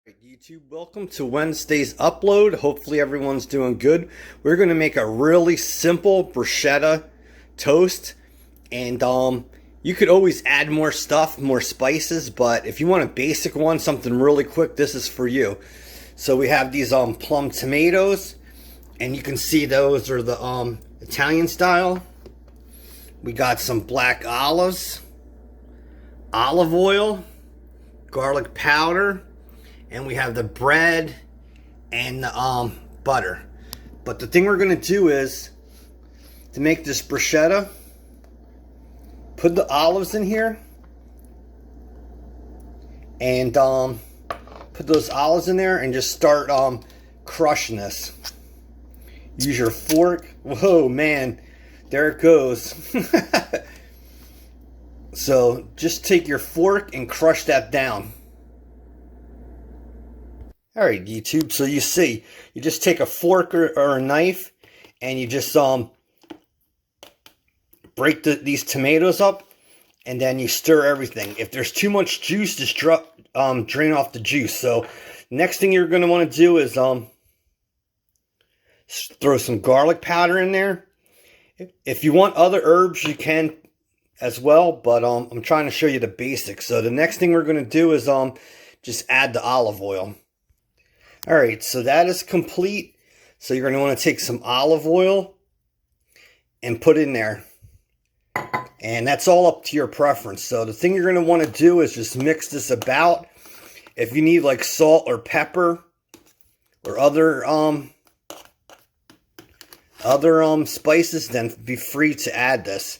YouTube, welcome to Wednesday's upload. Hopefully everyone's doing good. We're going to make a really simple bruschetta toast, and you could always add more stuff, more spices, but if you want a basic one, something really quick, this is for you. So we have these plum tomatoes, and you can see those are the Italian style. We got some black olives, olive oil, garlic powder, and we have the bread and the butter. But the thing we're going to do is, to make this bruschetta, put the olives in here and put those olives in there and just start crushing this. Use your fork. Whoa, man, there it goes. So just take your fork and crush that down. Alright, YouTube, so you see, you just take a fork or a knife and you just break these tomatoes up, and then you stir everything. If there's too much juice, just drain off the juice. So next thing you're going to want to do is throw some garlic powder in there. If you want other herbs, you can as well, but I'm trying to show you the basics. So the next thing we're going to do is just add the olive oil. Alright, so that is complete. So you're going to want to take some olive oil and put in there. And that's all up to your preference. So the thing you're going to want to do is just mix this about. If you need like salt or pepper or other spices, then be free to add this.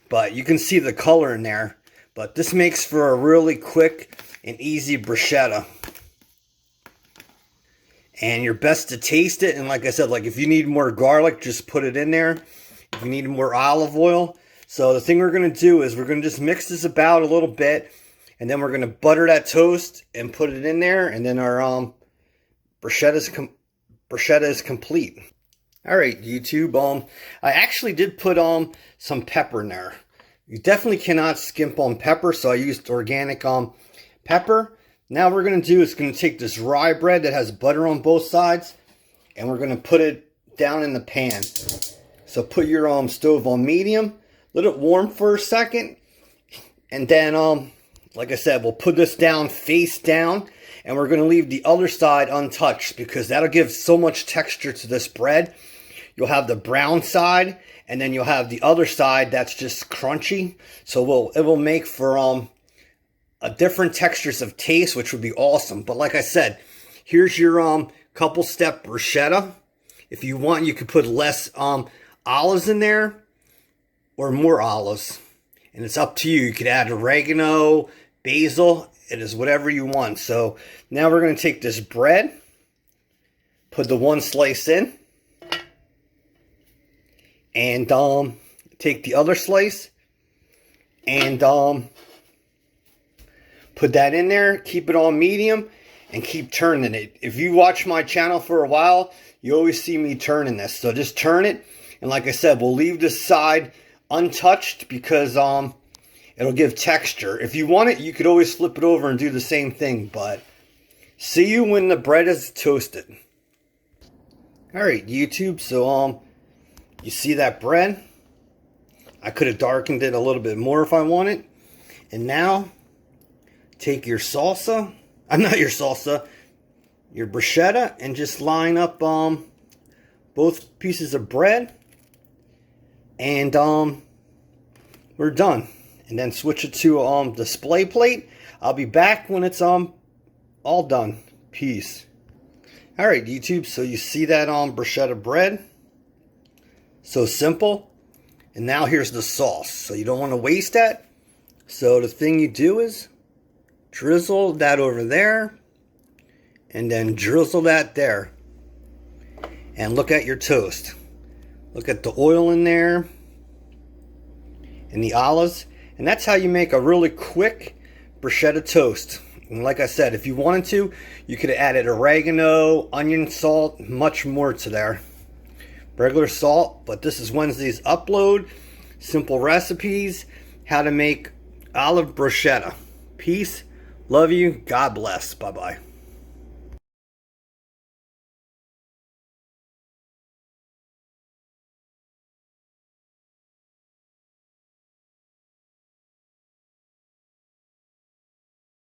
But you can see the color in there. But this makes for a really quick and easy bruschetta. And you're best to taste it. And like I said, like if you need more garlic, just put it in there. If you need more olive oil. So the thing we're going to do is we're going to just mix this about a little bit. And then we're going to butter that toast and put it in there. And then our bruschetta is complete. Alright, YouTube. I actually did put some pepper in there. You definitely cannot skimp on pepper. So I used organic pepper. Now what we're going to do is going to take this rye bread that has butter on both sides, and we're going to put it down in the pan. So put your stove on medium, let it warm for a second, and then like I said, we'll put this down face down, and we're going to leave the other side untouched because that'll give so much texture to this bread. You'll have the brown side, and then you'll have the other side that's just crunchy. So it will make for different textures of taste, which would be awesome. But like I said, here's your couple step bruschetta. If you want, you could put less olives in there or more olives, and it's up to you. You could add oregano, basil. It is whatever you want. So now we're going to take this bread, put the one slice in, and take the other slice and put that in there, keep it on medium, and keep turning it. If you watch my channel for a while, you always see me turning this. So just turn it, and like I said, we'll leave this side untouched because it'll give texture. If you want it, you could always flip it over and do the same thing, but see you when the bread is toasted. Alright, YouTube, so you see that bread? I could have darkened it a little bit more if I wanted. And now take your salsa, your bruschetta, and just line up both pieces of bread, and we're done. And then switch it to display plate. I'll be back when it's all done. Peace. Alright, YouTube, so you see that bruschetta bread? So simple. And now here's the sauce. So you don't want to waste that. So the thing you do is drizzle that over there, and then drizzle that there. And look at your toast. Look at the oil in there and the olives. And that's how you make a really quick bruschetta toast. And like I said, if you wanted to, you could have added oregano, onion, salt, much more to there. Regular salt, but this is Wednesday's upload. Simple recipes, how to make olive bruschetta. Peace. Love you. God bless. Bye-bye.